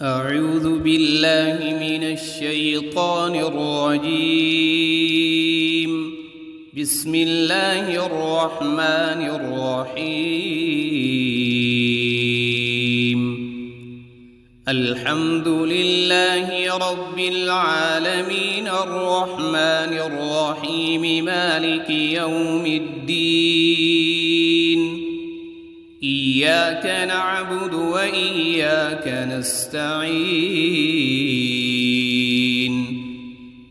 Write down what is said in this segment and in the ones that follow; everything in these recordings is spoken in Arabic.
أعوذ بالله من الشيطان الرجيم. بسم الله الرحمن الرحيم. الحمد لله رب العالمين الرحمن الرحيم مالك يوم الدين. إياك نعبد وإياك نستعين.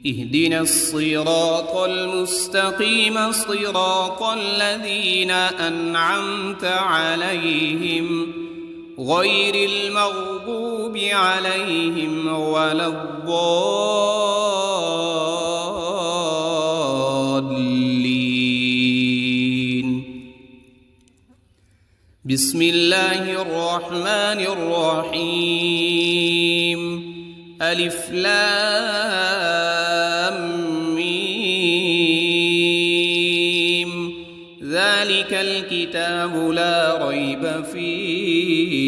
اهدنا الصراط المستقيم صراط الذين أنعمت عليهم غير المغضوب عليهم ولا الضالين. بسم الله الرحمن الرحيم. ألف لام ميم. ذلك الكتاب لا ريب فيه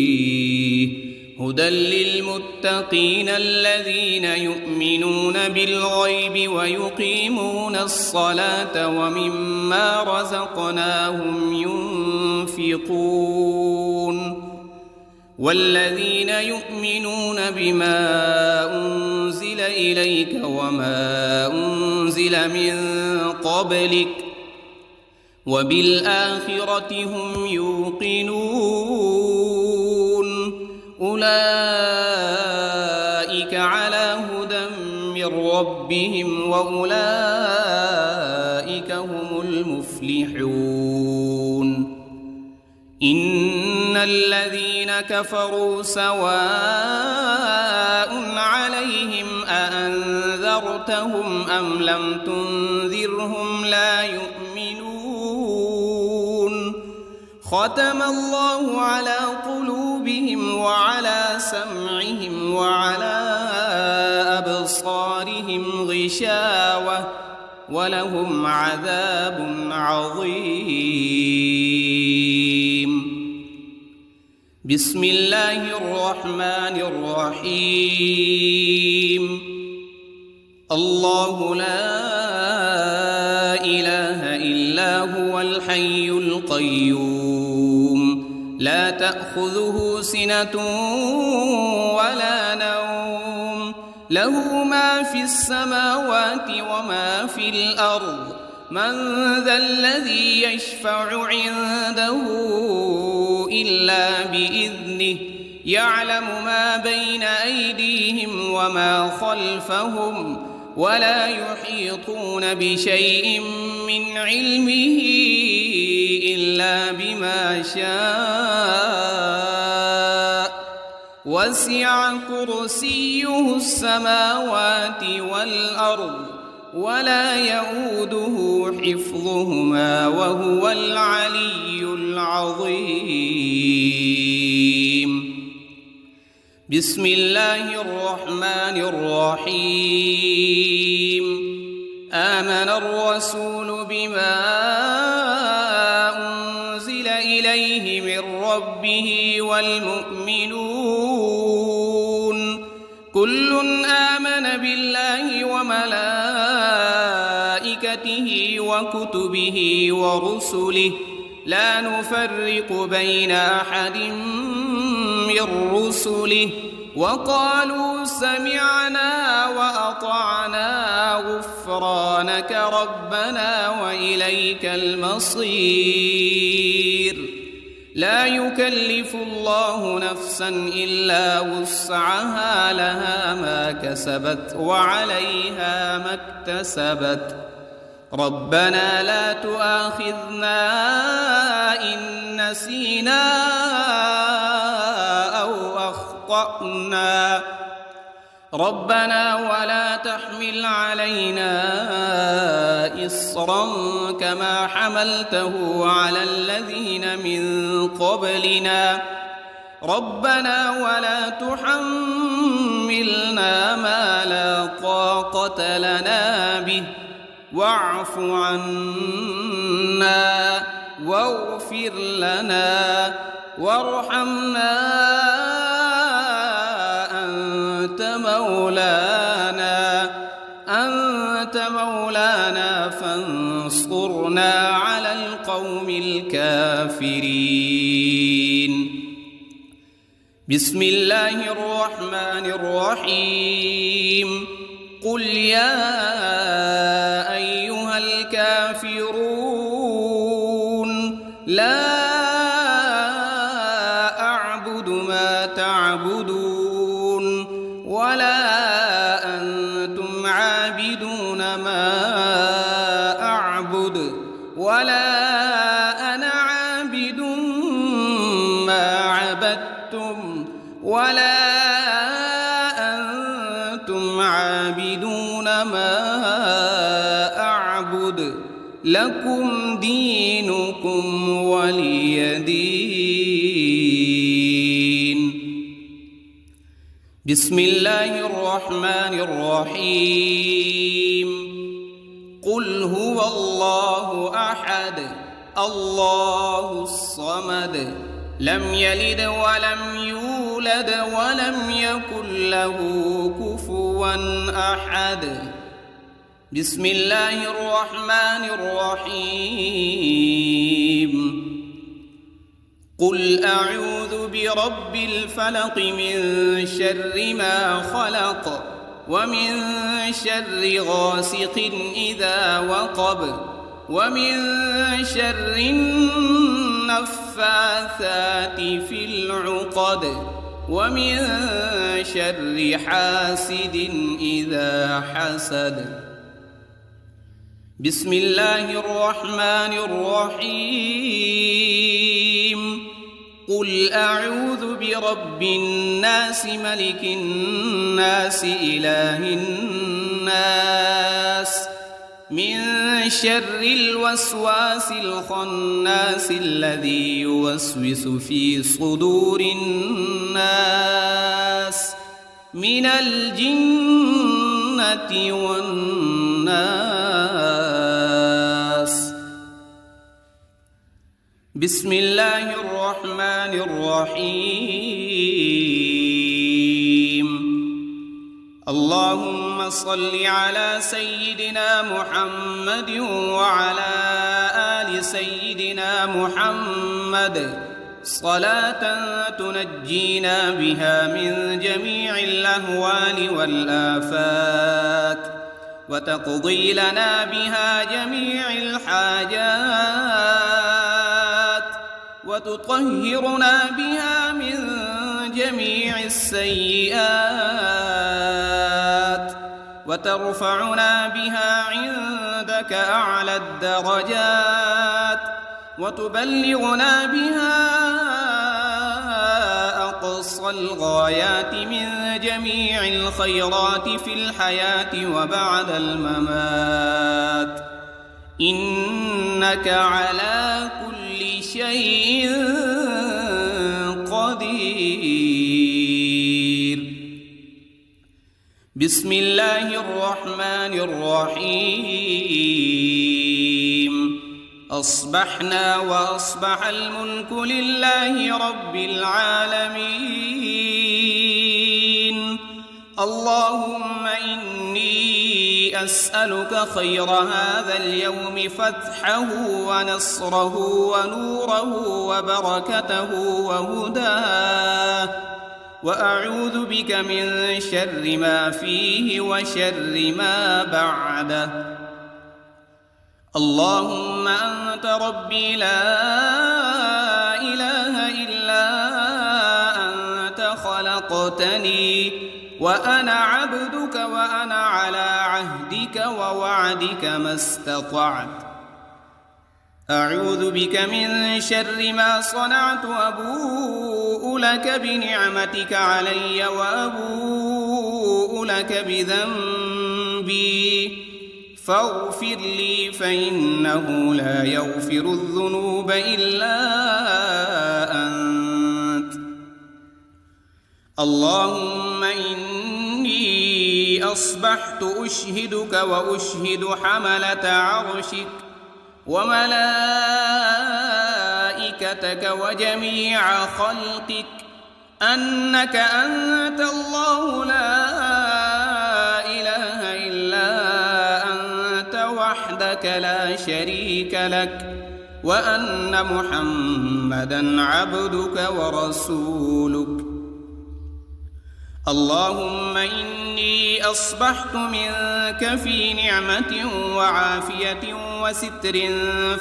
هدى للمتقين الذين يؤمنون بالغيب ويقيمون الصلاة ومما رزقناهم ينفقون. والذين يؤمنون بما أنزل إليك وما أنزل من قبلك وبالآخرة هم يوقنون. أولئك على هدى من ربهم وأولئك هم المفلحون. إن الذين كفروا سواء عليهم أأنذرتهم أم لم تنذرهم لا يؤمنون. ختم الله على قلوبهم وعلى سمعهم وعلى أبصارهم غشاوة ولهم عذاب عظيم. بسم الله الرحمن الرحيم. الله لا إله إلا هو الحي القيوم لا تأخذه سنة ولا نوم له ما في السماوات وما في الأرض. من ذا الذي يشفع عنده إلا بإذنه يعلم ما بين أيديهم وما خلفهم ولا يحيطون بشيء من علمه إلا بما شاء. وسع كرسيه السماوات والأرض ولا يؤوده حفظهما وهو العلي العظيم. بسم الله الرحمن الرحيم. آمن الرسول بما أنزل إليه من ربه والمؤمنون كل آمن بالله وملائكته وكتبه ورسله لا نفرق بين أحد من رسله وقالوا سمعنا وأطعنا غفرانك ربنا وإليك المصير. لا يكلف الله نفسا إلا وسعها لها ما كسبت وعليها ما اكتسبت. ربنا لا تؤاخذنا إن نسينا أو أخطأنا. ربنا ولا تحمل علينا إصرا كما حملته على الذين من قبلنا. ربنا ولا تحملنا ما لا طاقة لنا به واعف عنا واغفر لنا وارحمنا مولانا فانصرنا على القوم الكافرين. بسم الله الرحمن الرحيم. قل يا أيها الكافرون لا أعبد ما تعبدون ولا أنتم عابدون ما أعبد ولا أنا عابد ما عبدتم ولا أنتم عابدون ما أعبد لكم دينكم ولي دين. بسم الله الرحمن الرحيم. قل هو الله أحد الله الصمد لم يلد ولم يولد ولم يكن له كفوا أحد. بسم الله الرحمن الرحيم. قل أعوذ برب الفلق من شر ما خلق ومن شر غاسق إذا وقب ومن شر النفاثات في العقد ومن شر حاسد إذا حسد. بسم الله الرحمن الرحيم. قل أعوذ برب الناس ملك الناس إله الناس من شر الوسواس الخناس الذي يوسوس في صدور الناس من الجنة والناس. بسم الله الرحمن الرحيم. اللهم صل على سيدنا محمد وعلى آل سيدنا محمد صلاة تنجينا بها من جميع الأهوال والآفات وتقضي لنا بها جميع الحاجات وتطهرنا بها من جميع السيئات وترفعنا بها عندك أعلى الدرجات وتبلغنا بها أقصى الغايات من جميع الخيرات في الحياة وبعد الممات إنك على كل شيء قدير. بسم الله الرحمن الرحيم. أصبحنا وأصبح الملك لله رب العالمين. اللهم إني أسألك خير هذا اليوم فتحه ونصره ونوره وبركته وهداه وأعوذ بك من شر ما فيه وشر ما بعده. اللهم أنت ربي لا إله إلا أنت خلقتني وأنا عبدك وأنا على عهدك ووعدك ما استطعت. أعوذ بك من شر ما صنعت أبوء لك بنعمتك علي وأبوء لك بذنبي فاغفر لي فإنه لا يغفر الذنوب إلا أنت. اللهم إني أصبحت أشهدك وأشهد حملة عرشك وملائكتك وجميع خلقك أنك أنت الله لا وحدك لا شريك لك وأن محمدًا عبدك ورسولك. اللهم إني أصبحت منك في نعمة وعافية وستر،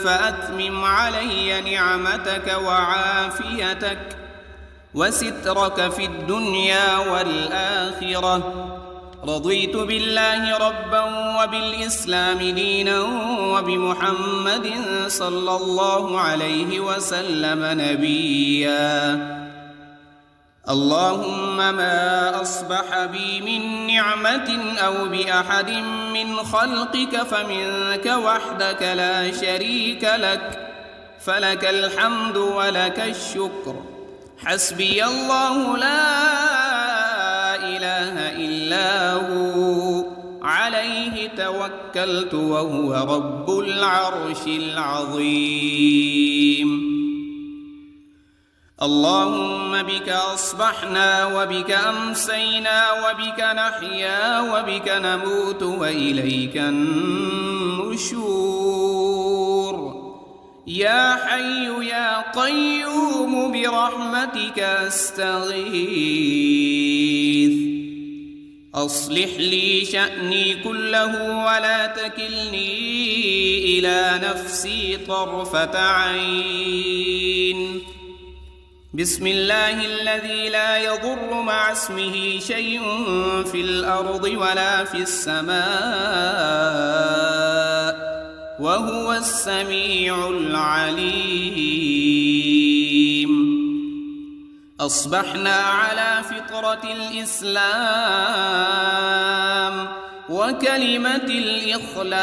فأتمم علي نعمتك وعافيتك وسترك في الدنيا والآخرة. رضيت بالله ربا وبالإسلام دينا وبمحمد صلى الله عليه وسلم نبيا. اللهم ما أصبح بي من نعمة أو بأحد من خلقك فمنك وحدك لا شريك لك، فلك الحمد ولك الشكر. حسبي الله لا إله إلا هو، عليه توكلت وهو رب العرش العظيم. اللهم بك أصبحنا وبك أمسينا وبك نحيا وبك نموت وإليك النشور. يا حي يا قيوم برحمتك أستغيث. أصلح لي شأني كله ولا تكلني إلى نفسي طرفة عين. بسم الله الذي لا يضر مع اسمه شيء في الأرض ولا في السماء وهو السميع العليم. أصبحنا على فطرة الإسلام وكلمة الإخلاص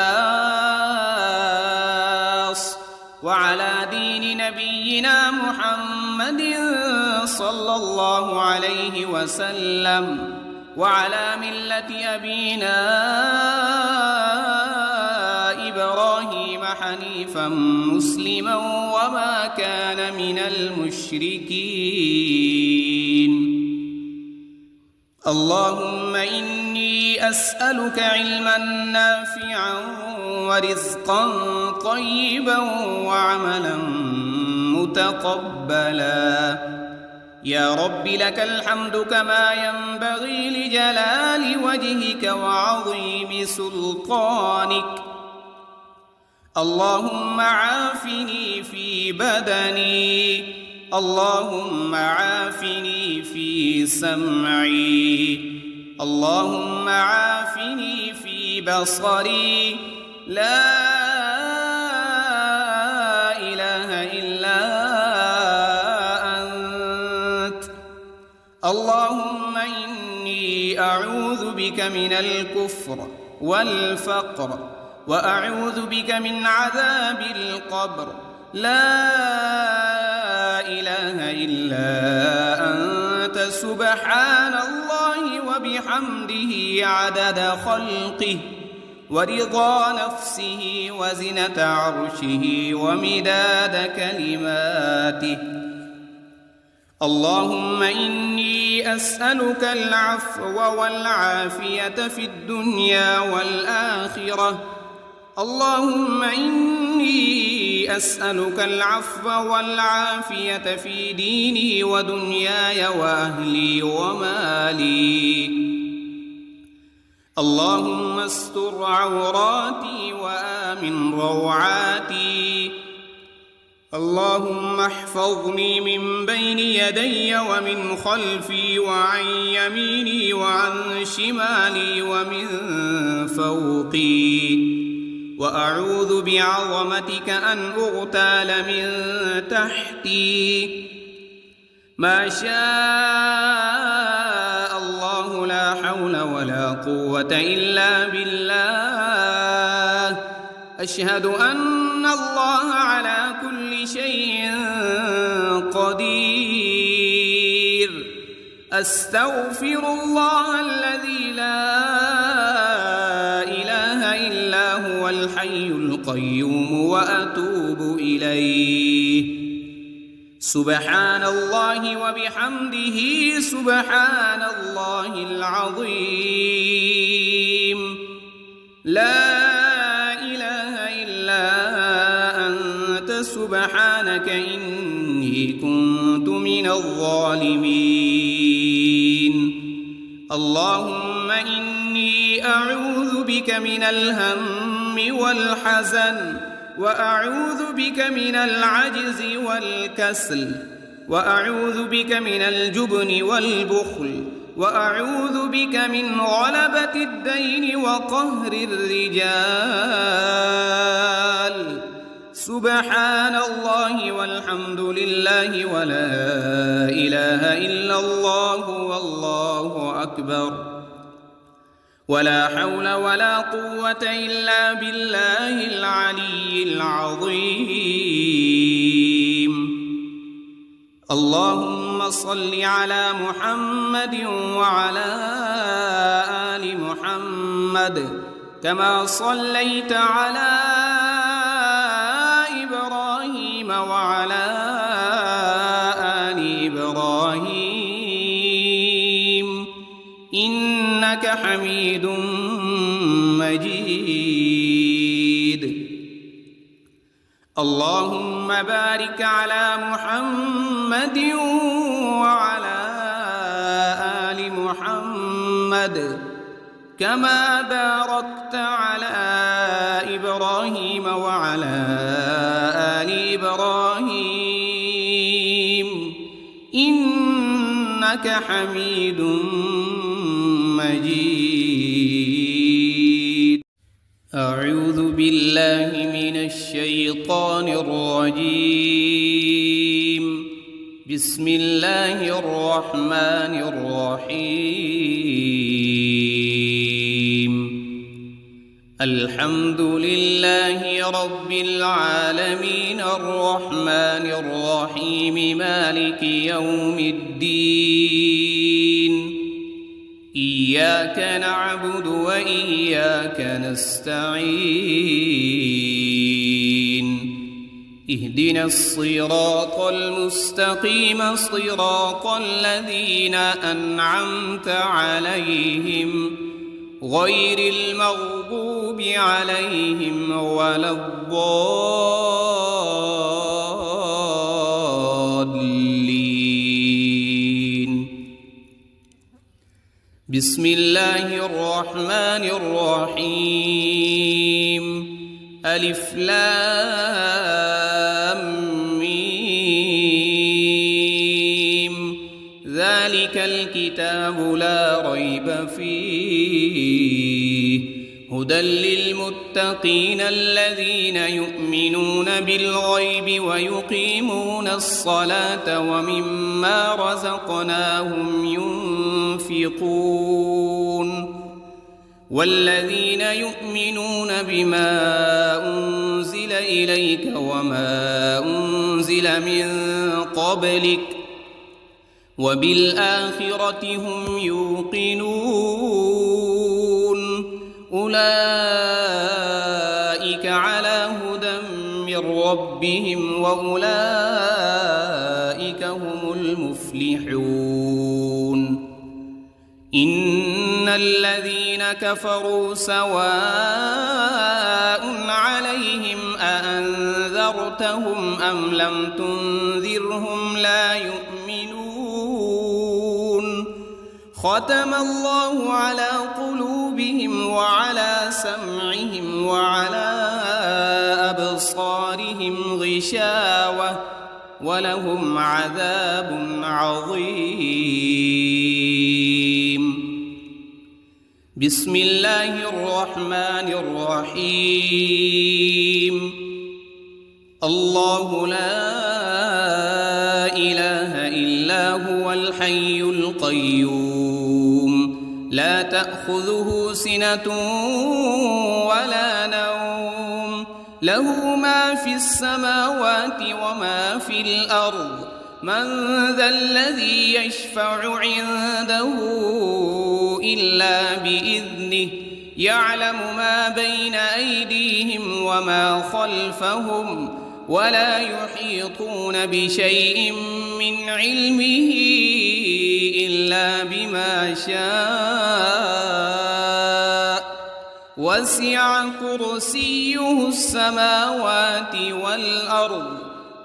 وعلى دين نبينا محمد صلى الله عليه وسلم وعلى ملة أبينا إبراهيم حنيفا مسلما وما كان من المشركين. اللهم إني أسألك علما نافعا ورزقا طيبا وعملا متقبلا. يا رب لك الحمد كما ينبغي لجلال وجهك وعظيم سلطانك. اللهم عافني في بدني، اللهم عافني في سمعي، اللهم عافني في بصري. لا إله إلا أنت. اللهم إني أعوذ بك من الكفر والفقر وأعوذ بك من عذاب القبر. لا إله إلا أنت سبحان الله وبحمده عدد خلقه ورضا نفسه وزنة عرشه ومداد كلماته. اللهم إني أسألك العفو والعافية في الدنيا والآخرة. اللهم إني أسألك العفو والعافية في ديني ودنياي وأهلي ومالي. اللهم استر عوراتي وآمن روعاتي. اللهم احفظني من بين يدي ومن خلفي وعن يميني وعن شمالي ومن فوقي. وأعوذ بعظمتك أن أغتال من تحتي. ما شاء الله لا حول ولا قوة إلا بالله. أشهد أن الله على كل شيء قدير. أستغفر الله الذي لا إله إلا هو الحي القيوم وأتوب إليه. سبحان الله وبحمده سبحان الله العظيم. لا إله إلا كنت من الظالمين اللهم إني أعوذ بك من الهم والحزن وأعوذ بك من العجز والكسل وأعوذ بك من الجبن والبخل وأعوذ بك من غلبة الدين وقهر الرجال سبحان الله والحمد لله ولا إله إلا الله والله أكبر ولا حول ولا قوة إلا بالله العلي العظيم اللهم صل على محمد وعلى آل محمد كما صليت على إبراهيم وعلى آل إبراهيم إنك حميد مجيد اللهم بارك على محمد وعلى آل محمد كما باركت على إبراهيم وعلى آل إبراهيم إنك حميد مجيد أعوذ بالله من الشيطان الرجيم بسم الله الرحمن الرحيم الحمد لله رب العالمين الرحمن الرحيم مالك يوم الدين إياك نعبد وإياك نستعين اهدنا الصراط المستقيم صراط الذين أنعمت عليهم غير المغضوب عليهم ولا الضالين بسم الله الرحمن الرحيم ألف لام ميم ذلك الكتاب لا ريب فيه هدى للمتقين الذين يؤمنون بالغيب ويقيمون الصلاة ومما رزقناهم ينفقون والذين يؤمنون بما أنزل إليك وما أنزل من قبلك وبالآخرة هم يوقنون أولئك على هدى من ربهم وأولئك هم المفلحون إن الذين كفروا سواء عليهم أأنذرتهم أم لم تنذرهم لا يؤمنون ختم الله على قلوبهم وعلى سمعهم وعلى أبصارهم غشاوة ولهم عذاب عظيم بسم الله الرحمن الرحيم الله لا إله إلا هو الحي القيوم لا تأخذه سنة ولا نوم له ما في السماوات وما في الأرض من ذا الذي يشفع عنده إلا بإذنه يعلم ما بين أيديهم وما خلفهم ولا يحيطون بشيء من علمه إلا بما شاء وسع كرسيه السماوات والأرض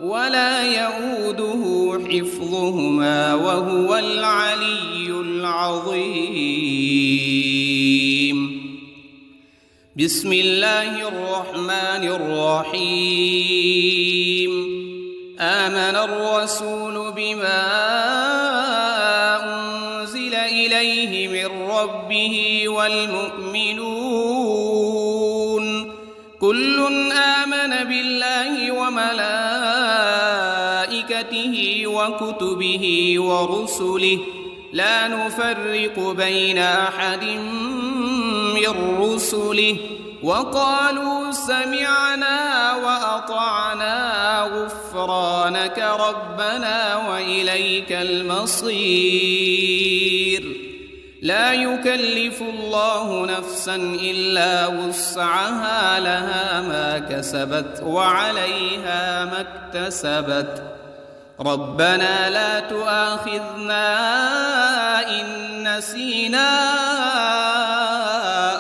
ولا يؤوده حفظهما وهو العلي العظيم. بسم الله الرحمن الرحيم. آمن الرسول بما أنزل إليه من ربه والمؤمنون كل آمن بالله وملائكته وكتبه ورسله لا نفرق بين أحد من رسله وقالوا سمعنا وأطعنا غفرانك ربنا وإليك المصير. لا يكلف الله نفسا إلا وسعها لها ما كسبت وعليها ما اكتسبت. ربنا لا تؤاخذنا إن نسينا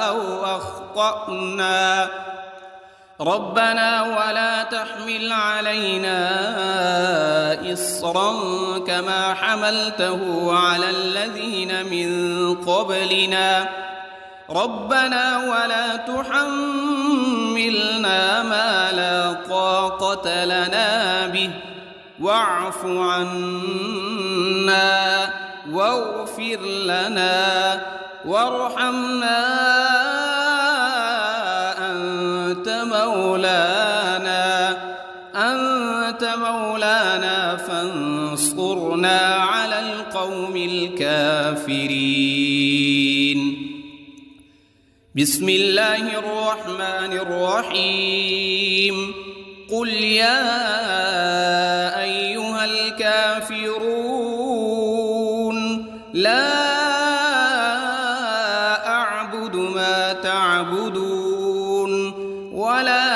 أو أخطأنا ربنا ولا تحمل علينا إصرا كما حملته على الذين من قبلنا ربنا ولا تحملنا ما لا طاقة لنا به واعف عنا واغفر لنا وارحمنا أنت مولانا فانصرنا على القوم الكافرين. بسم الله الرحمن الرحيم. قل يا أيها الكافرون لا أعبد ما تعبدون ولا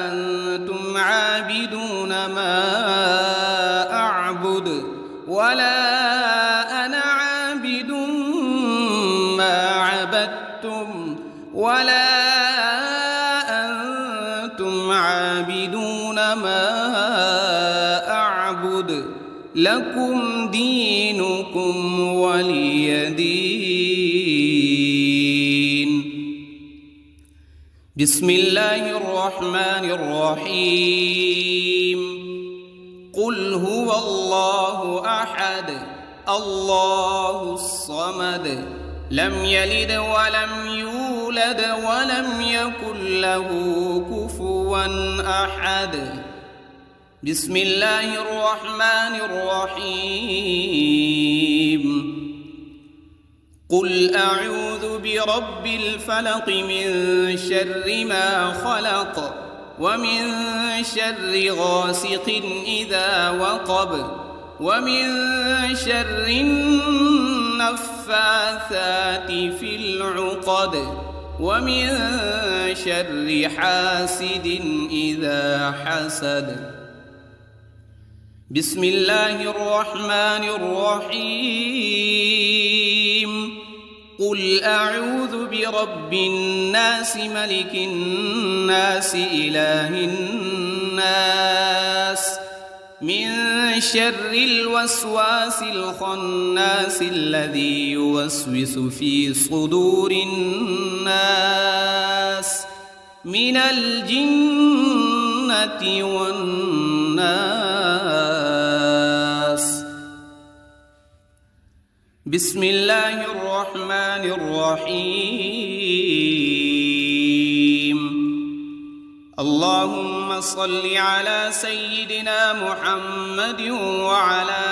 أنتم عابدون ما أعبد ولا أنا عابد ما عبدتم ولا أنتم عابدون ما أعبد لكم دينكم ولي دين. بسم الله الرحمن الرحيم. قل هو الله أحد الله الصمد لم يلد ولم يولد ولم يكن له كفوا أحد. بسم الله الرحمن الرحيم. قل أعوذ برب الفلق من شر ما خلق ومن شر غاسق إذا وقب ومن شر النفاثات في العقد ومن شر حاسد إذا حسد. بسم الله الرحمن الرحيم. قل أعوذ برب الناس ملك الناس إله الناس من شر الوسواس الخناس الذي يوسوس في صدور الناس من الجنة والناس. بسم الله الرحمن الرحيم. اللهم صل على سيدنا محمد وعلى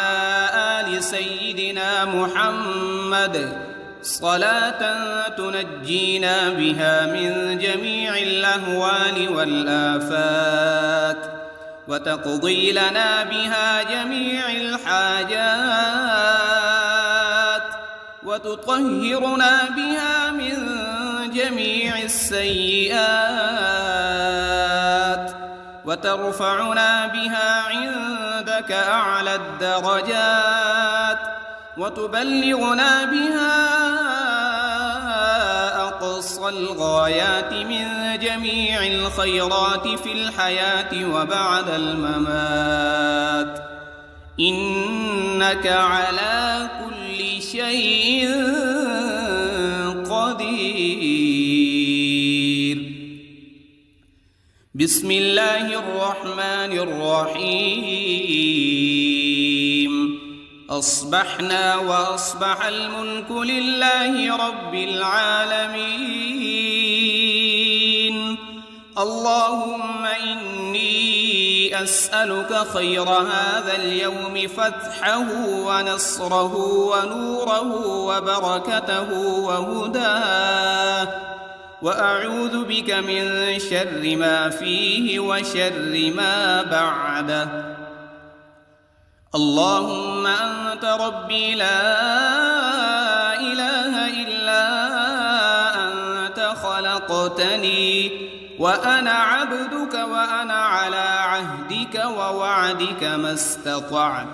آل سيدنا محمد صلاة تنجينا بها من جميع الأهوال والآفات وتقضي لنا بها جميع الحاجات وتطهرنا بها من جميع السيئات وترفعنا بها عندك أعلى الدرجات وتبلغنا بها أقصى أقصى الغايات من جميع الخيرات في الحياة وبعد الممات، إنك على كل شيء قدير. بسم الله الرحمن الرحيم. أصبحنا وأصبح الملك لله رب العالمين. اللهم إني أسألك خير هذا اليوم، فتحه ونصره ونوره وبركته وهداه، وأعوذ بك من شر ما فيه وشر ما بعده. اللهم أنت ربي لا إله إلا أنت، خلقتني وأنا عبدك وأنا على عهدك ووعدك ما استطعت.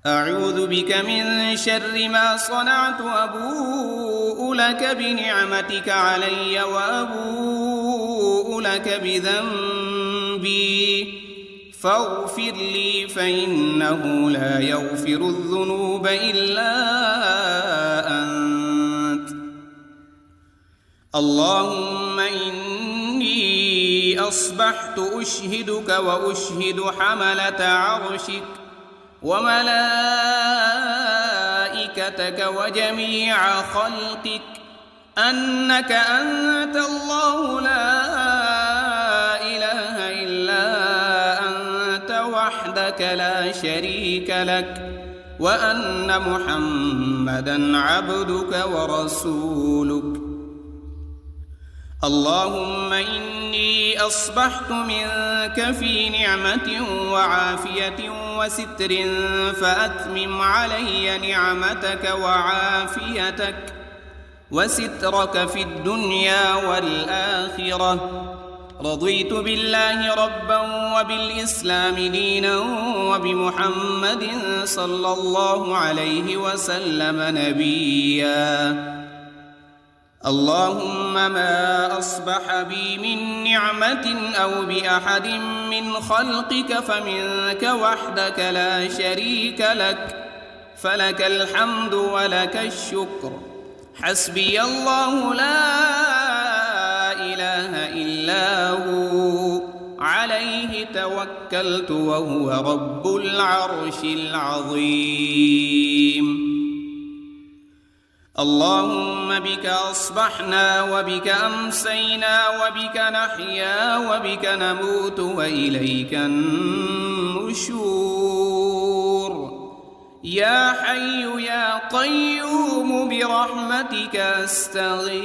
أعوذ بك من شر ما صنعت، أبوء لك بنعمتك علي وأبوء لك بذنبي، فاغفر لي فإنه لا يغفر الذنوب إلا أنت. اللهم إني أصبحت أشهدك وأشهد حملة عرشك وملائكتك وجميع خلقك أنك أنت الله لا إله إلا أنت وحدك لا شريك لك، وأن محمدًا عبدك ورسولك. اللهم إني أصبحت منك في نعمة وعافية وستر، فأتمم علي نعمتك وعافيتك وسترك في الدنيا والآخرة. رضيت بالله ربا وبالإسلام دينا وبمحمد صلى الله عليه وسلم نبيا. اللهم ما أصبح بي من نعمة أو بأحد من خلقك فمنك وحدك لا شريك لك، فلك الحمد ولك الشكر. حسبي الله لا إله إلا هو، عليه توكلت وهو رب العرش العظيم. اللهم بك أصبحنا وبك أمسينا وبك نحيا وبك نموت وإليك النشور. يا حي يا قيوم برحمتك أستغيث.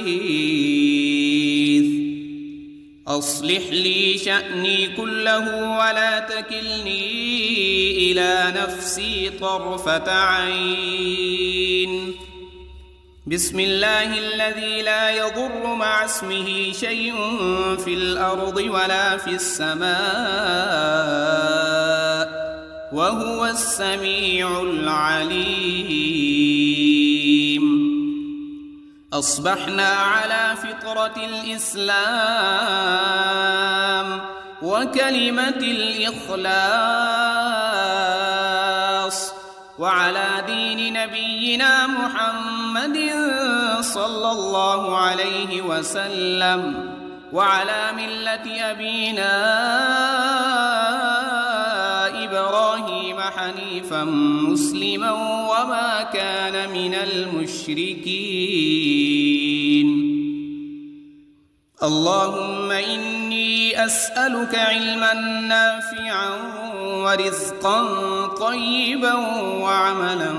أصلح لي شأني كله ولا تكلني إلى نفسي طرفة عين. بسم الله الذي لا يضر مع اسمه شيء في الأرض ولا في السماء، وهو السميع العليم. أصبحنا على فطرة الإسلام وكلمة الإخلاص، وعلى دين نبينا محمد صلى الله عليه وسلم، وعلى ملة أبينا إبراهيم حنيفا مسلما وما كان من المشركين. اللهم إني أسألك علما نافعا ورزقا طيبا وعملا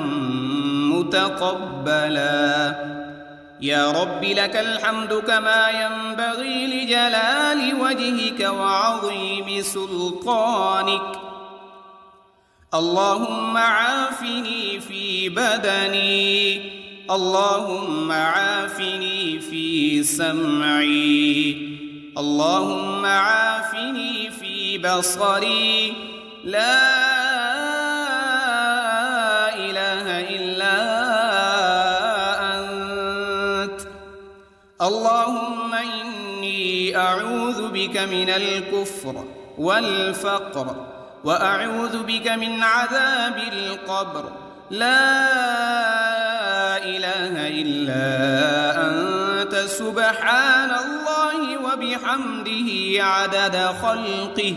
متقبلا. يا رب لك الحمد كما ينبغي لجلال وجهك وعظيم سلطانك. اللهم عافني في بدني، اللهم عافني في سمعي، اللهم عافني في بصري. لا إله إلا أنت. اللهم إني أعوذ بك من الكفر والفقر وأعوذ بك من عذاب القبر لا إله إلا أنت سبحان الله وبحمده عدد خلقه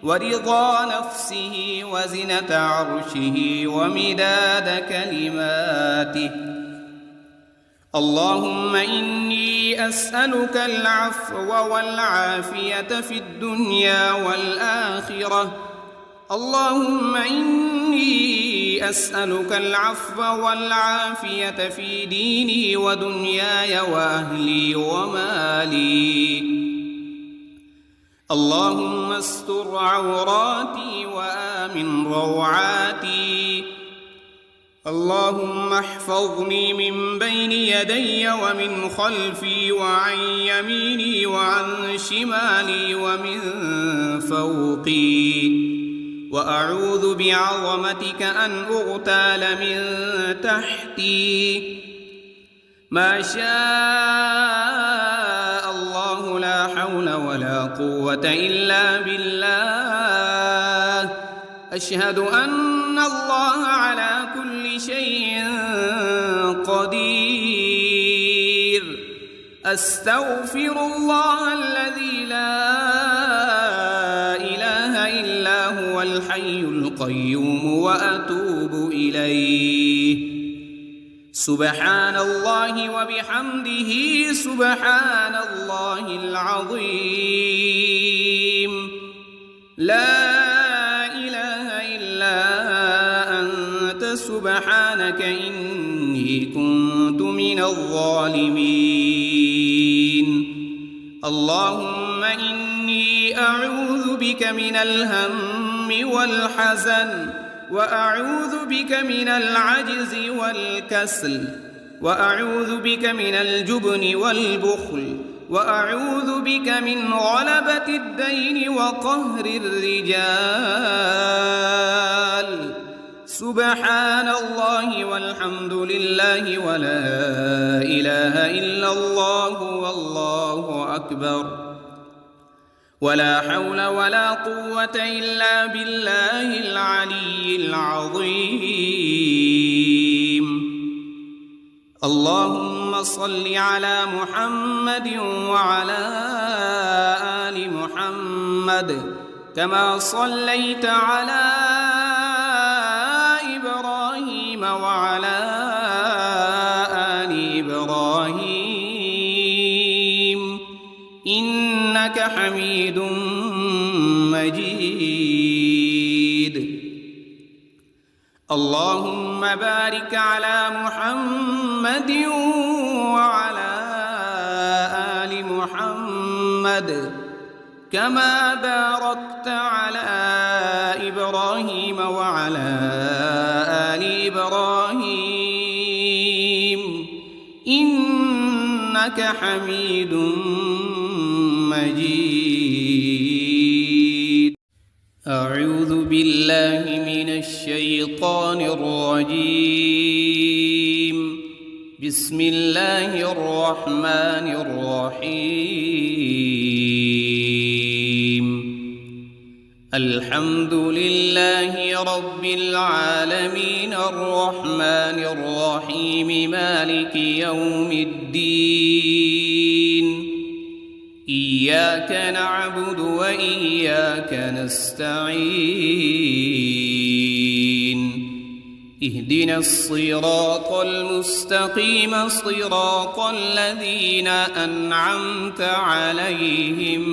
ورضا نفسه وزنة عرشه ومداد كلماته. اللهم إني أسألك العفو والعافية في الدنيا والآخرة. اللهم إني أسألك العفو والعافية في ديني ودنياي وأهلي ومالي. اللهم استر عوراتي وآمن روعاتي. اللهم احفظني من بين يدي ومن خلفي وعن يميني وعن شمالي ومن فوقي، وأعوذ بعظمتك أن أغتال من تحتي. ما شاء الله لا حول ولا قوة إلا بالله. أشهد أن الله على كل شيء قدير. أستغفر الله الذي لا إله إلا هو الحي القيوم وأتوب إليه. سبحان الله وبحمده سبحان الله العظيم. لا إله إلا أنت سبحانك إني كنت من الظالمين. اللهم إني أعوذ بك من الهم والحزن، وأعوذ بك من العجز والكسل، وأعوذ بك من الجبن والبخل، وأعوذ بك من غلبة الدين وقهر الرجال. سبحان الله والحمد لله ولا إله إلا الله والله أكبر، ولا حول ولا قوة إلا بالله العلي العظيم. اللهم صل على محمد وعلى آل محمد كما صليت على إبراهيم وعلى آل إبراهيم إنك حميد مجيد. اللهم بارك على محمد وعلى آل محمد كما باركت على إبراهيم وعلى آل إبراهيم إنك حميد مجيد. أعوذ بالله من الشيطان الرجيم. بسم الله الرحمن الرحيم. الحمد لله رب العالمين الرحمن الرحيم مالك يوم الدين. إياك نعبد وإياك نستعين. اهدنا الصراط المستقيم صراط الذين أنعمت عليهم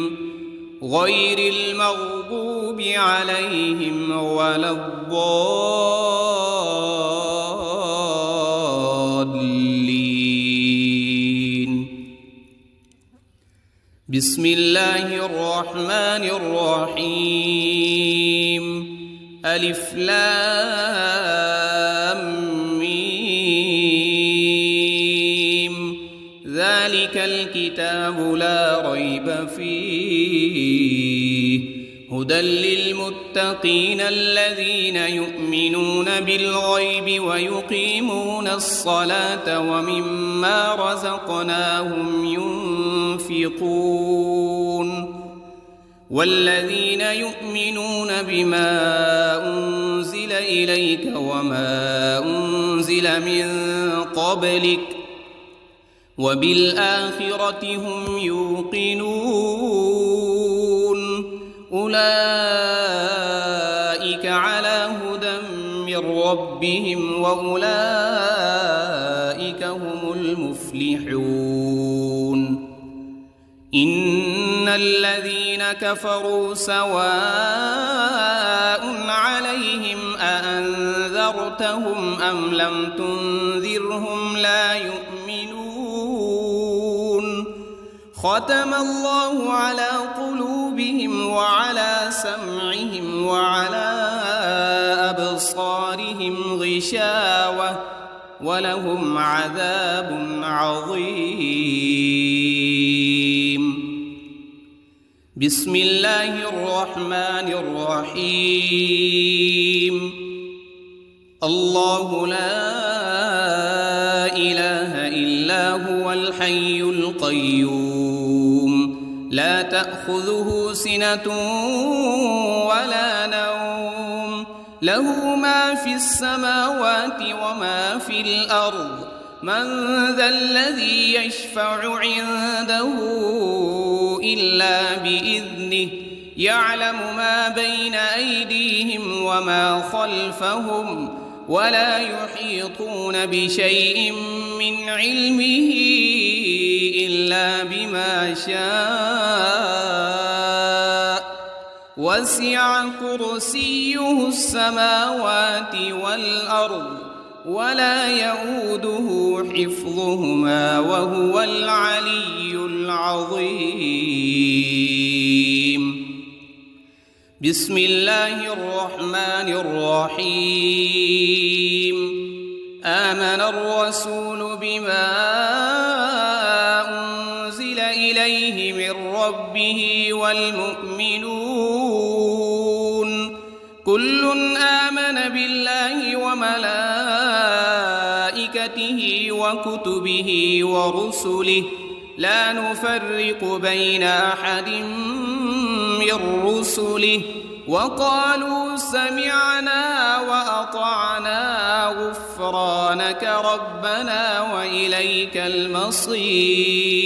غير المغضوب عليهم ولا الضالين. بسم الله الرحمن الرحيم. ألف لام ميم. ذلك الكتاب لا ريب فيه هدى للمتقين الذين يؤمنون بالغيب ويقيمون الصلاة ومما رزقناهم ينفقون والذين يؤمنون بما أنزل إليك وما أنزل من قبلك وبالآخرة هم يوقنون أولئك على هدى من ربهم وأولئك هم المفلحون إن الذين كفروا سواء عليهم أأنذرتهم أم لم تنذرهم لا يؤمنون ختم الله على قلوبهم وعلى سمعهم وعلى أبصارهم غشاوة ولهم عذاب عظيم. بسم الله الرحمن الرحيم. الله لا إله إلا هو الحي القيوم لا تأخذه سنة ولا نوم له ما في السماوات وما في الأرض من ذا الذي يشفع عنده إلا بإذنه يعلم ما بين أيديهم وما خلفهم ولا يحيطون بشيء من علمه إلا بما شاء وسع كرسيه السماوات والأرض ولا يؤوده حفظهما وهو العلي العظيم. بسم الله الرحمن الرحيم. آمن الرسول بما أنزل إليه من ربه والمؤمنون كل آمن بالله وملائكته وكتبه ورسله لا نفرق بين أحد من رسله وقالوا سمعنا وأطعنا غفرانك ربنا وإليك المصير.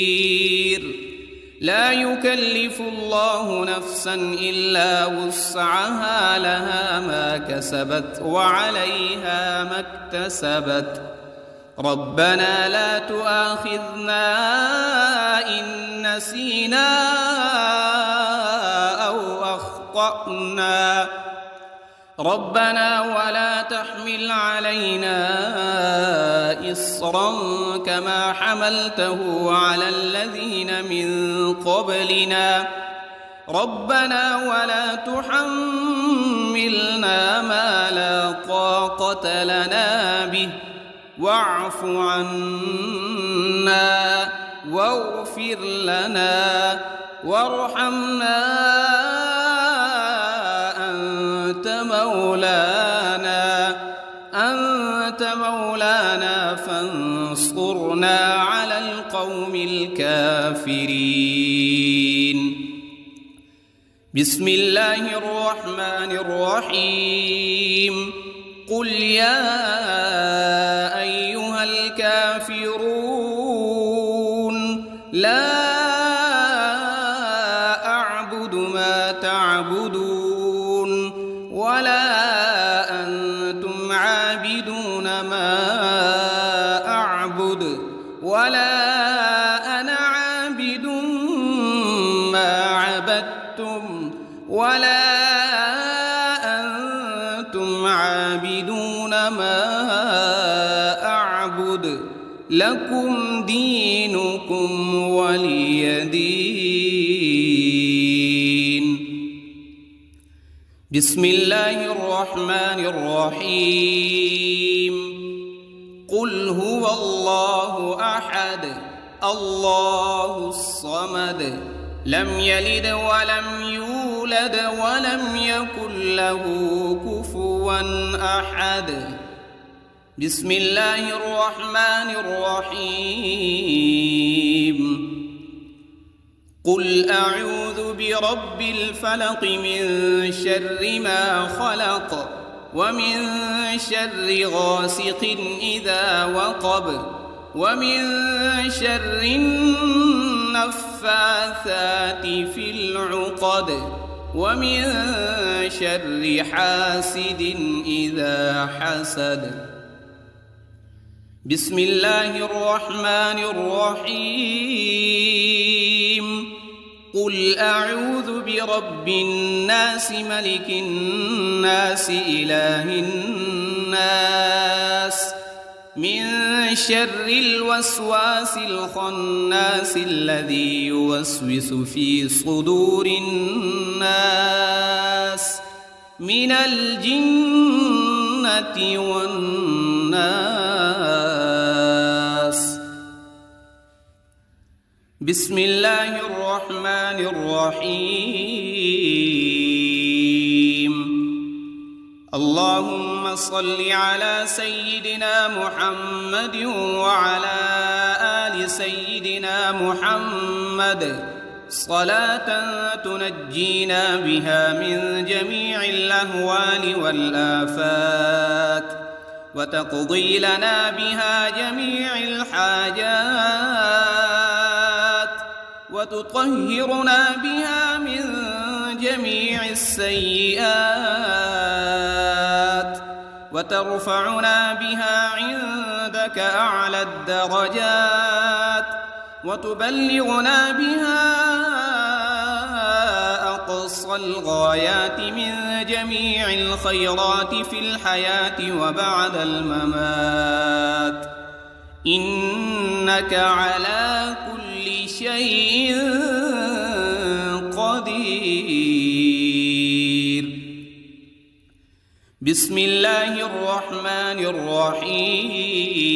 لا يكلف الله نفسا إلا وسعها لها ما كسبت وعليها ما اكتسبت ربنا لا تؤاخذنا إن نسينا أو أخطأنا ربنا ولا تحمل علينا إصرا كما حملته على الذين من قبلنا ربنا ولا تحملنا ما لا طاقة لنا به واعف عنا واغفر لنا وارحمنا أنت مولانا فانصرنا على القوم الكافرين. بسم الله الرحمن الرحيم. قل يا أيها الكافرون لا أعبد ما تعبدون ولا أنتم عابدون ما أعبد ولا أنا عابد ما عبدتم ولا أنتم عابدون ما أعبد لكم دينكم ولي دين. بسم الله الرحمن الرحيم. قل هو الله أحد الله الصمد لم يلد ولم يولد ولم يكن له كفوا أحد. بسم الله الرحمن الرحيم. قل أعوذ برب الفلق من شر ما خلق ومن شر غاسق إذا وقب ومن شر النفاثات في العقد ومن شر حاسد إذا حسد. بسم الله الرحمن الرحيم. قل أعوذ برب الناس ملك الناس إله الناس من شر الوسواس الخناس الذي يوسوس في صدور الناس من الجنة والناس. بسم الله الرحمن الرحيم. اللهم صل على سيدنا محمد وعلى آل سيدنا محمد صلاة تنجينا بها من جميع الأهوال والآفات وتقضي لنا بها جميع الحاجات وتطهرنا بها من جميع السيئات وترفعنا بها عندك أعلى الدرجات وتبلغنا بها أقصى الغايات من جميع الخيرات في الحياة وبعد الممات، إنك على كل شيء قدير. بسم الله الرحمن الرحيم.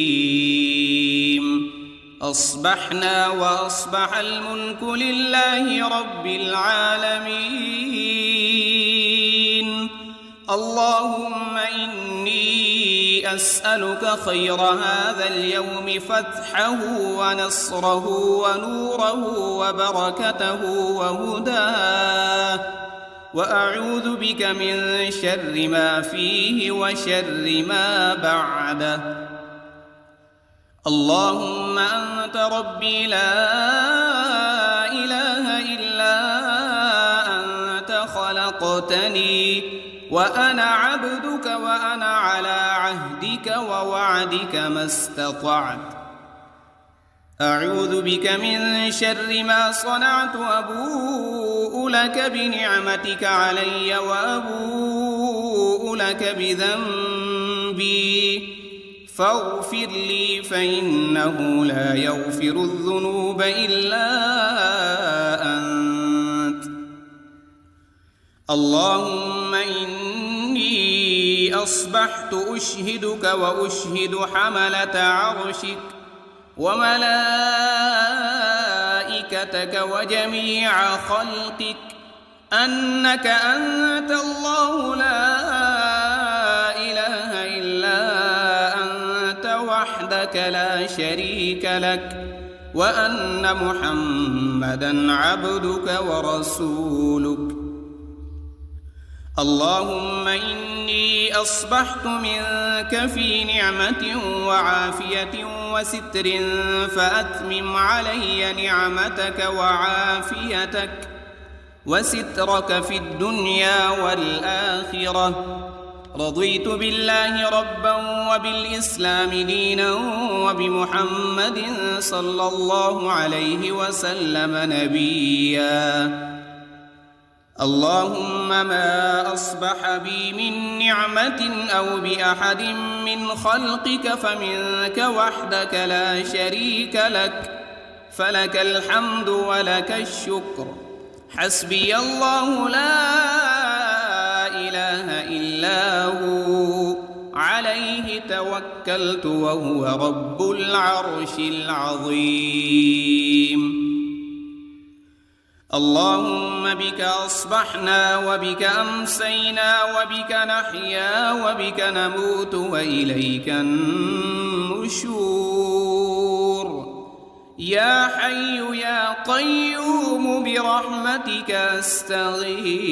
أصبحنا وأصبح الملك لله رب العالمين. اللهم إني أسألك خير هذا اليوم فتحه ونصره ونوره وبركته وهداه، وأعوذ بك من شر ما فيه وشر ما بعده. اللهم أنت ربي لا إله إلا أنت خلقتني وأنا عبدك وأنا على عهدك ووعدك ما استطعت. أعوذ بك من شر ما صنعت، أبوء لك بنعمتك علي وأبوء لك بذنبي فاغفر لي فإنه لا يغفر الذنوب إلا أنت. اللهم إني أصبحت أشهدك وأشهد حملة عرشك وملائكتك وجميع خلقك أنك أنت الله لا إله إلا وحدك لا شريك لك، وأن محمدًا عبدك ورسولك. اللهم إني أصبحت منك في نعمة وعافية وستر فأتمم علي نعمتك وعافيتك وسترك في الدنيا والآخرة. رضيت بالله ربا وبالإسلام دينا وبمحمد صلى الله عليه وسلم نبيا. اللهم ما أصبح بي من نعمة أو بأحد من خلقك فمنك وحدك لا شريك لك، فلك الحمد ولك الشكر. حسبي الله لا إله إلا هو عليه توكلت وهو رب العرش العظيم. اللهم بك أصبحنا وبك أمسينا وبك نحيا وبك نموت وإليك النشور. يا حي يا قيوم برحمتك أستغيث.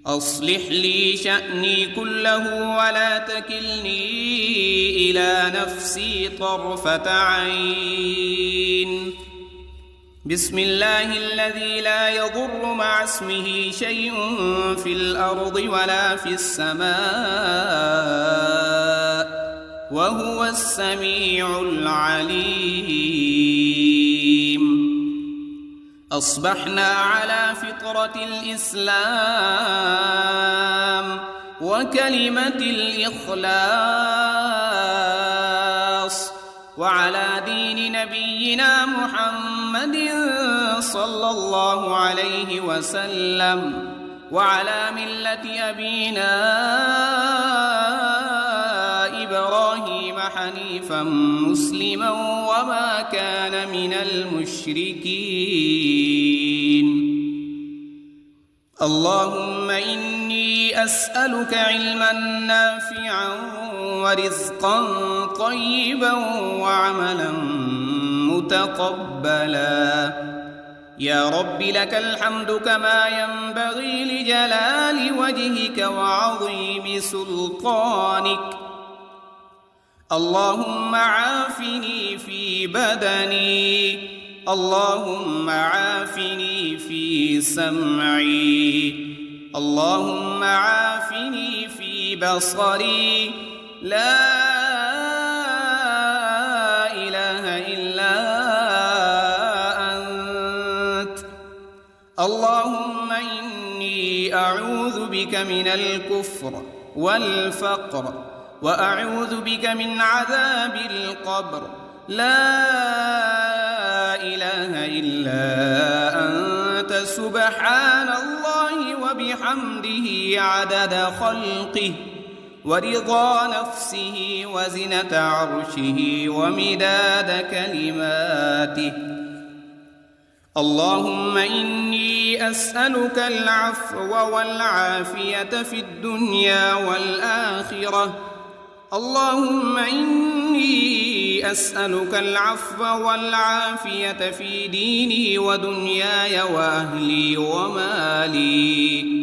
أصلح لي شأني كله ولا تكلني إلى نفسي طرفة عين. بسم الله الذي لا يضر مع اسمه شيء في الأرض ولا في السماء وهو السميع العليم. أصبحنا على فطرة الإسلام وكلمة الإخلاص وعلى دين نبينا محمد صلى الله عليه وسلم وعلى ملة أبينا إبراهيم حنيفا مسلما وما كان من المشركين. اللهم إني أسألك علما نافعا ورزقا طيبا وعملا متقبلا. يا رب لك الحمد كما ينبغي لجلال وجهك وعظيم سلطانك. اللهم عافني في بدني، اللهم عافني في سمعي، اللهم عافني في بصري. لا إله إلا أنت. اللهم إني أعوذ بك من الكفر والفقر وأعوذ بك من عذاب القبر. لا إله إلا أنت سبحان الله وبحمده عدد خلقه ورضا نفسه وزنة عرشه ومداد كلماته. اللهم إني أسألك العفو والعافية في الدنيا والآخرة. اللهم إني أسألك العفو والعافية في ديني ودنياي وأهلي ومالي.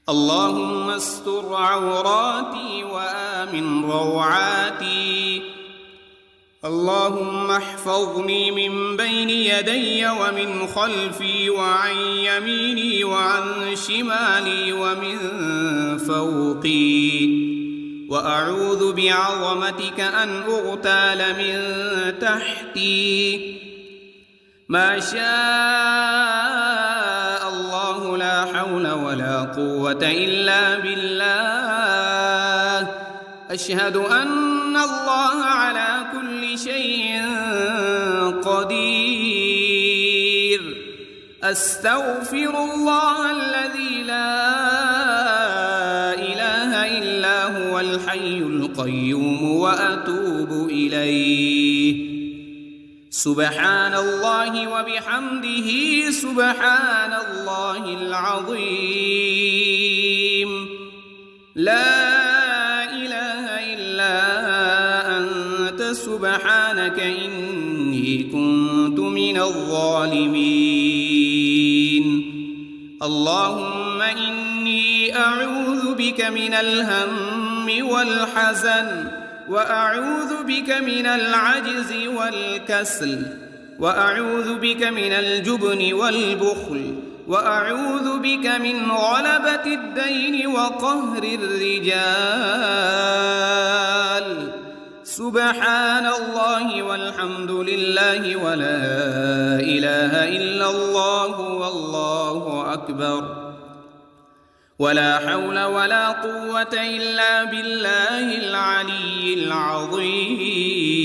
اللهم استر عوراتي وآمن روعاتي. اللهم احفظني من بين يدي ومن خلفي وعن يميني وعن شمالي ومن فوقي. وأعوذ بعظمتك أن أغتال من تحتي. ما شاء الله لا حول ولا قوة إلا بالله. أشهد أن الله على كل شيء قدير. أستغفر الله الذي لا إله إلا هو الحي القيوم وأتوب إليه. سبحان الله وبحمده سبحان الله العظيم. لا إله إلا أنت سبحانك إني كنت من الظالمين. اللهم إني أعوذ بك من الهم والحزن وأعوذ بك من العجز والكسل وأعوذ بك من الجبن والبخل وأعوذ بك من غلبة الدين وقهر الرجال. سبحان الله والحمد لله ولا إله إلا الله والله أكبر. ولا حول ولا قوة إلا بالله العلي العظيم.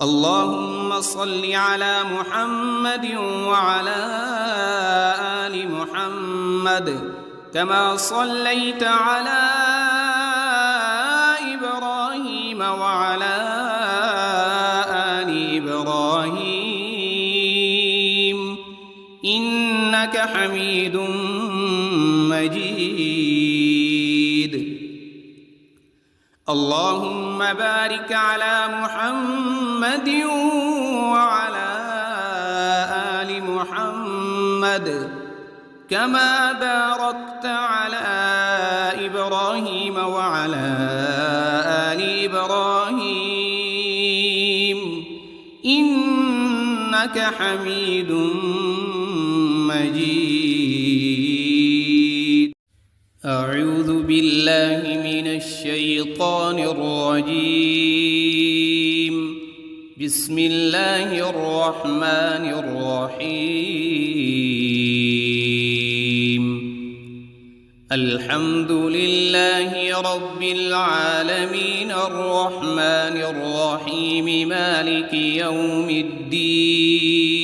اللهم صل على محمد وعلى آل محمد كما صليت على إبراهيم وعلى آل حميد مجيد. اللهم بارك على محمد وعلى آل محمد كما باركت على إبراهيم وعلى آل إبراهيم إنك حميد مجيد. أعوذ بالله من الشيطان الرجيم. بسم الله الرحمن الرحيم. الحمد لله رب العالمين الرحمن الرحيم مالك يوم الدين.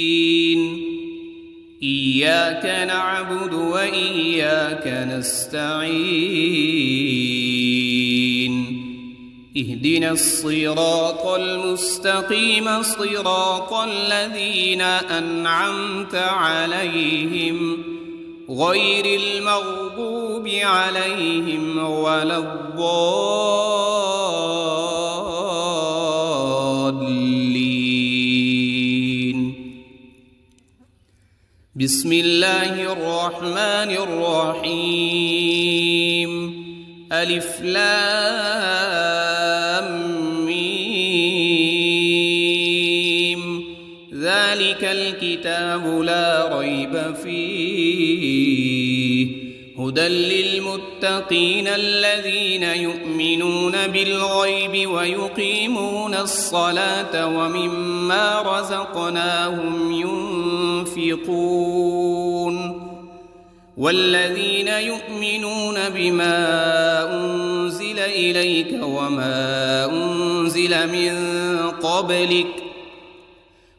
إياك نعبد وإياك نستعين. اهدنا الصراط المستقيم صراط الذين أنعمت عليهم غير المغضوب عليهم ولا الضالين. بسم الله الرحمن الرحيم. ألف لام ميم. ذلك الكتاب لا ريب فيه هدى للمتقين الذين يؤمنون بالغيب ويقيمون الصلاة ومما رزقناهم ينفقون. والذين يؤمنون بما أنزل إليك وما أنزل من قبلك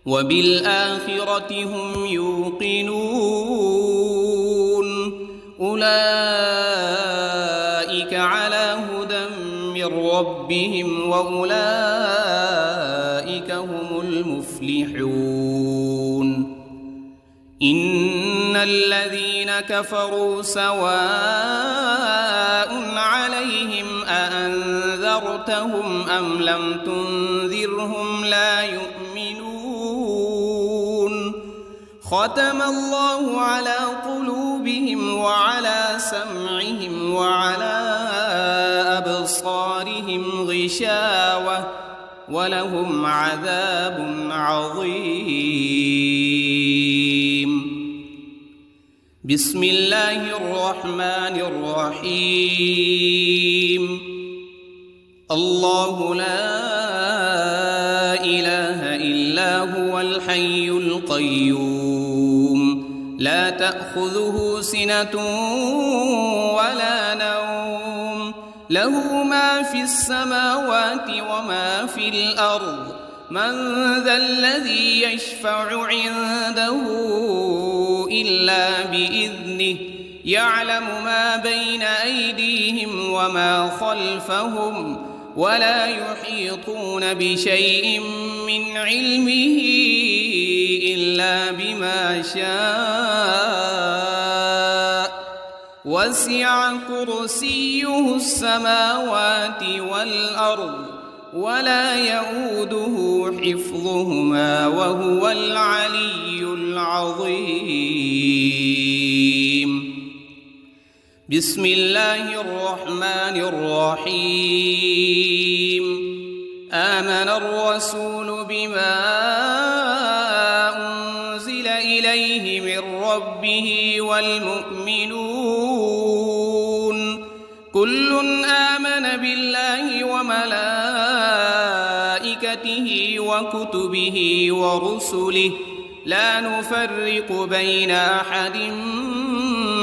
وبالآخرة هم يوقنون. أولئك على هدى من ربهم وأولئك هم المفلحون. إن الذين كفروا سواء عليهم أأنذرتهم أم لم تنذرهم لا يؤمنون. ختم الله على قلوبهم وعلى سمعهم وعلى أبصارهم غشاوة ولهم عذاب عظيم. بسم الله الرحمن الرحيم. الله لا إله إلا هو الحي القيوم لا تأخذه سنة ولا نوم له ما في السماوات وما في الأرض. من ذا الذي يشفع عنده إلا بإذنه يعلم ما بين أيديهم وما خلفهم ولا يحيطون بشيء من علمه إلا بما شاء. وسع كرسيه السماوات والأرض ولا يؤوده حفظهما وهو العلي العظيم. بسم الله الرحمن الرحيم. آمن الرسول بما أنزل إليه من ربه والمؤمنون كل آمن بالله وملائكته وكتبه ورسله لا نفرق بين أحد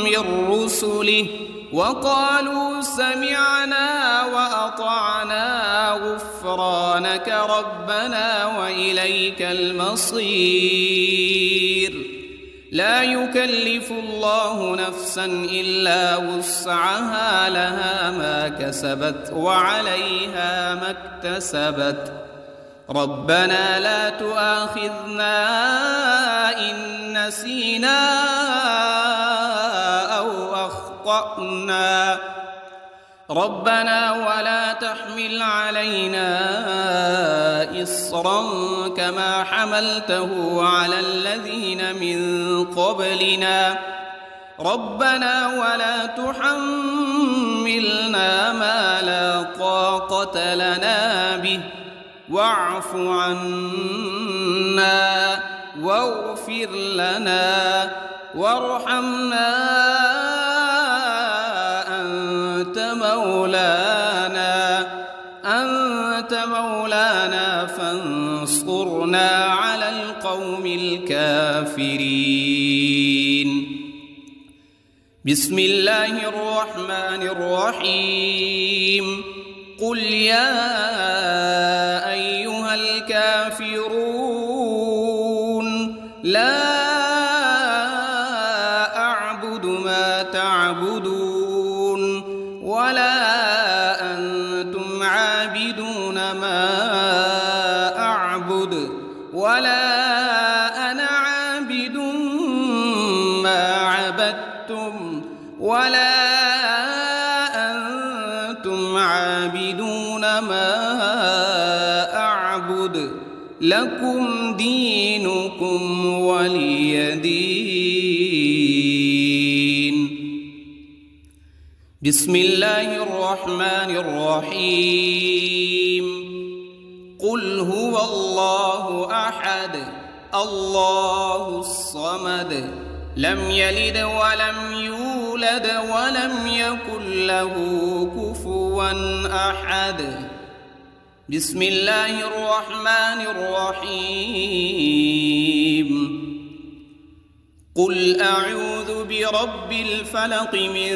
من رسله وقالوا سمعنا وأطعنا غفرانك ربنا وإليك المصير. لا يكلف الله نفسا إلا وسعها لها ما كسبت وعليها ما اكتسبت. ربنا لا تؤاخذنا إن نسينا أو أخطأنا ربنا ولا تحمل علينا إصرا كما حملته على الذين من قبلنا ربنا ولا تحملنا ما لا طاقة لنا به واعف عنا واغفر لنا وارحمنا أنت مولانا فانصرنا على القوم الكافرين. بسم الله الرحمن الرحيم. قل يا أيها الكافرون لا أعبد ما تعبدون ولا أنتم عابدون ما أعبد ولا أنا عابد ما عبدتم ولا أنتم عابدون ما أعبد لكم دينكم ولي دين. بسم الله الرحمن الرحيم. قل هو الله أحد الله الصمد لم يلد ولم يولد ولم يكن له كفوا أحد. بسم الله الرحمن الرحيم. قل أعوذ برب الفلق من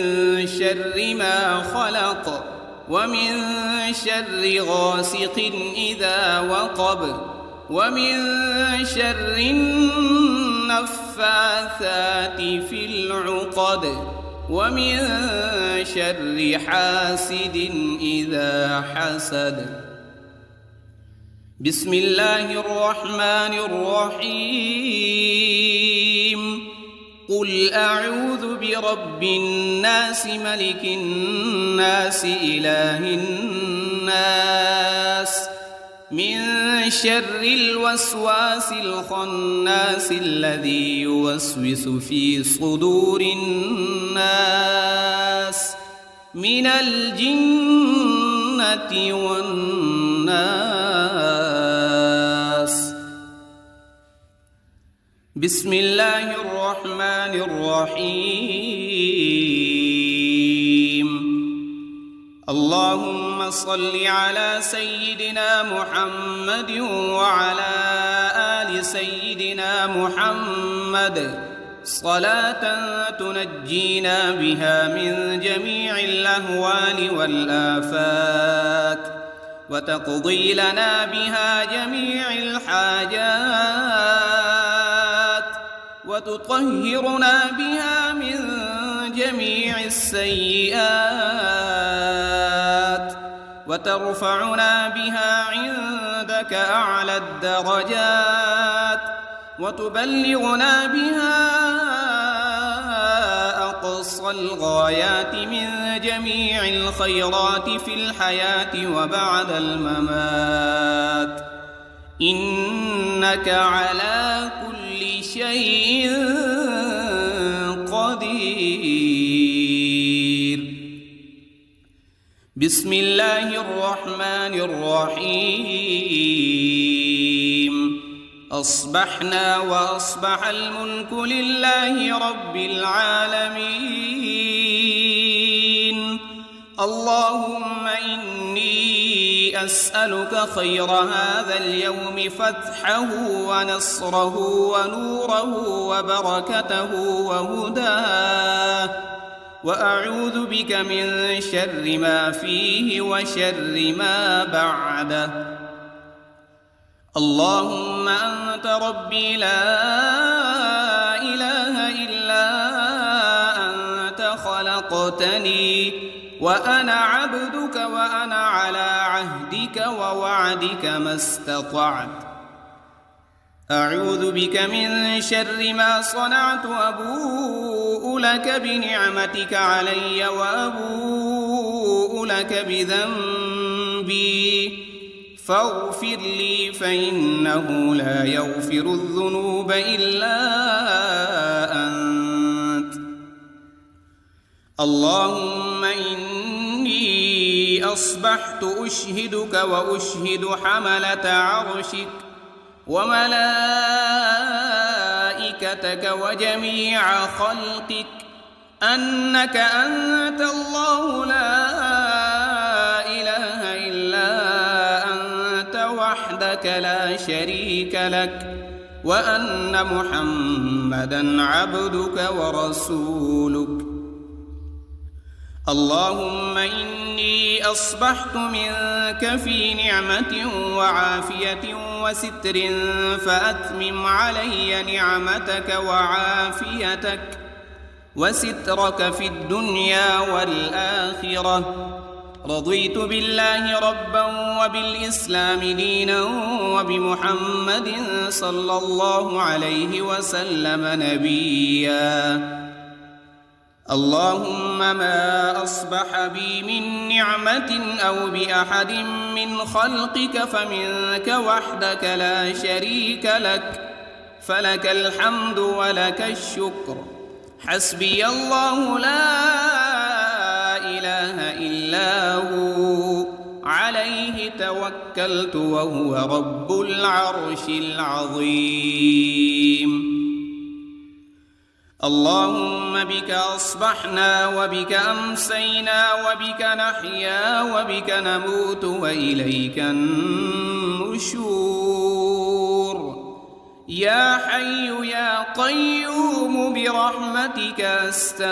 شر ما خلق ومن شر غاسق إذا وقب ومن شر النفاثات في العقد ومن شر حاسد إذا حسد. بسم الله الرحمن الرحيم. قل أعوذ برب الناس ملك الناس إله الناس من شر الوسواس الخناس الذي يوسوس في صدور الناس من الجنة والناس. بسم الله الرحمن الرحيم. اللهم صل على سيدنا محمد وعلى آل سيدنا محمد صلاة تنجينا بها من جميع الأهوال والآفات وتقضي لنا بها جميع الحاجات وتطهرنا بها من جميع السيئات وترفعنا بها عندك أعلى الدرجات وتبلغنا بها أقصى الغايات من جميع الخيرات في الحياة وبعد الممات إنك على كل شيء قدير. بسم الله الرحمن الرحيم. أصبحنا وأصبح الملك لله رب العالمين. اللهم إني أسألك خير هذا اليوم فتحه ونصره ونوره وبركته وهداه وأعوذ بك من شر ما فيه وشر ما بعده. اللهم أنت ربي لا إله إلا أنت خلقتني وأنا عبدك وأنا على عهدك ووعدك ما استطعت. أعوذ بك من شر ما صنعت، أبوء لك بنعمتك علي وأبوء لك بذنبي فاغفر لي فإنه لا يغفر الذنوب إلا أنت. اللهم إني أصبحت أشهدك وأشهد حملة عرشك وملائكتك وجميع خلقك أنك أنت الله لا إله إلا أنت وحدك لا شريك لك، وأن محمدًا عبدك ورسولك. اللهم إني أصبحت منك في نعمة وعافية وستر، فأتمم علي نعمتك وعافيتك وسترك في الدنيا والآخرة. رضيت بالله ربا وبالإسلام دينا وبمحمد صلى الله عليه وسلم نبيا. اللهم ما أصبح بي من نعمة أو بأحد من خلقك فمنك وحدك لا شريك لك، فلك الحمد ولك الشكر. حسبي الله لا إله إلا هو، عليه توكلت وهو رب العرش العظيم. اللهم بك أصبحنا وبك أمسينا وبك نحيا وبك نموت وإليك النشور. يا حي يا قيوم برحمتك أستغيث.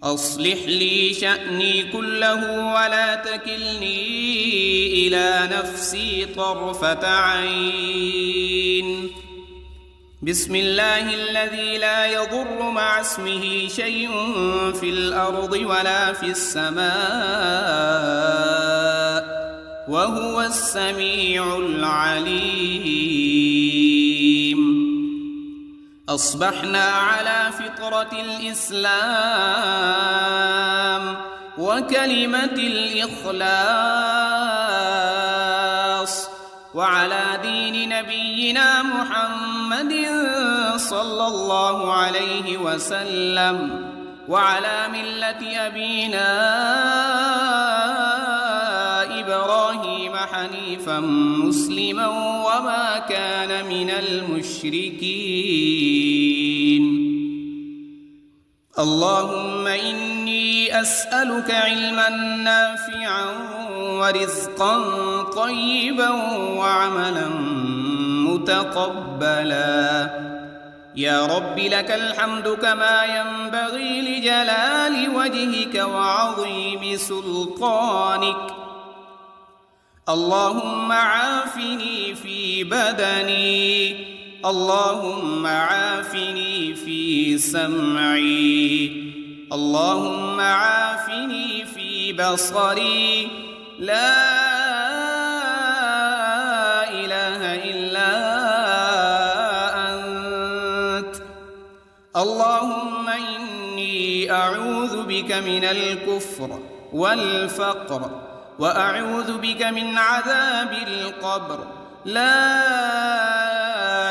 أصلح لي شأني كله ولا تكلني إلى نفسي طرفة عين. بسم الله الذي لا يضر مع اسمه شيء في الأرض ولا في السماء وهو السميع العليم. أصبحنا على فطرة الإسلام وكلمة الإخلاص، وعلى دين نبينا محمد صلى الله عليه وسلم، وعلى ملة أبينا إبراهيم حنيفا مسلما وما كان من المشركين. اللهم إني أسألك علما نافعا ورزقا طيبا وعملا متقبلا. يا رب لك الحمد كما ينبغي لجلال وجهك وعظيم سلطانك. اللهم عافني في بدني، اللهم عافني في سمعي، اللهم عافني في بصري. لا إله إلا أنت. اللهم إني أعوذ بك من الكفر والفقر، وأعوذ بك من عذاب القبر. لا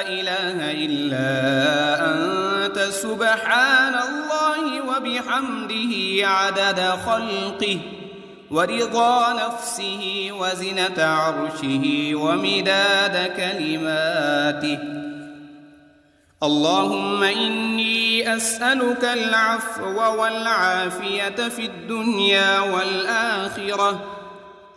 إله إلا أنت سبحان الله وبحمده عدد خلقه ورضا نفسه وزنة عرشه ومداد كلماته. اللهم إني أسألك العفو والعافية في الدنيا والآخرة.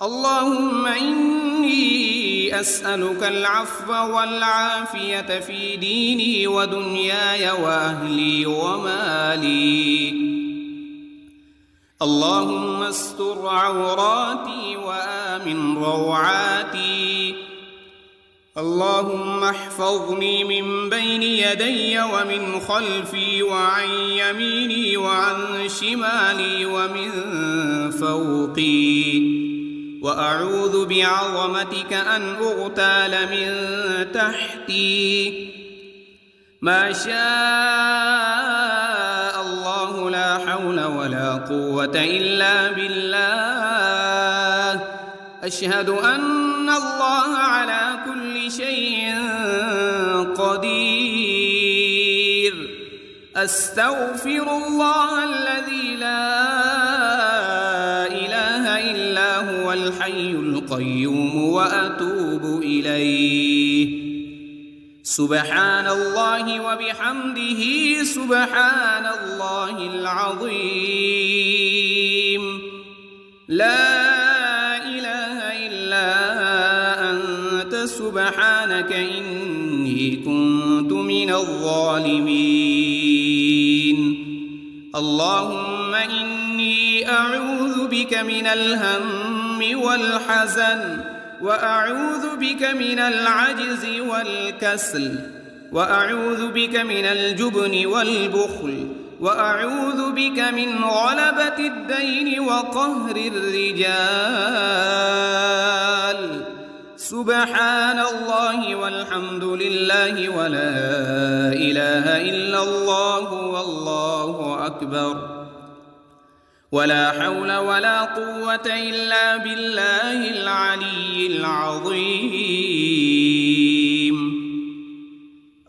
اللهم إني أسألك العفو والعافية في ديني ودنياي وأهلي ومالي. اللهم استر عوراتي وآمن روعاتي. اللهم احفظني من بين يدي ومن خلفي وعن يميني وعن شمالي ومن فوقي، وأعوذ بعظمتك أن أغتال من تحتي. ما شاء الله لا حول ولا قوة إلا بالله. أشهد أن الله على كل شيء قدير. أستغفر الله الذي لا إله إلا هو الحي القيوم وأتوب إليه. سبحان الله وبحمده سبحان الله العظيم. لا إله إلا أنت سبحانك إني كنت من الظالمين. اللهم إني أعوذ بك من الهم والحزن، وأعوذ بك من العجز والكسل، وأعوذ بك من الجبن والبخل، وأعوذ بك من غلبة الدين وقهر الرجال. سبحان الله والحمد لله ولا إله إلا الله والله أكبر، ولا حول ولا قوة إلا بالله العلي العظيم.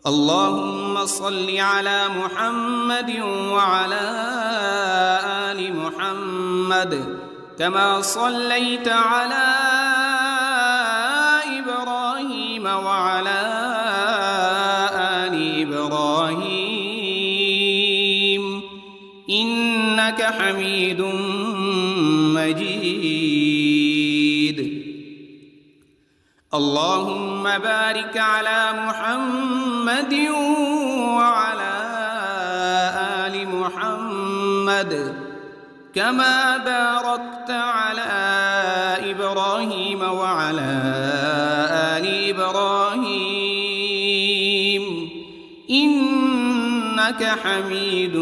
اللهم صل على محمد وعلى آل محمد كما صليت على إبراهيم وعلى آل إبراهيم إنك حميد مجيد. اللهم بارك على محمد وعلى آل محمد كما باركت على إبراهيم وعلى آل إبراهيم إنك حميد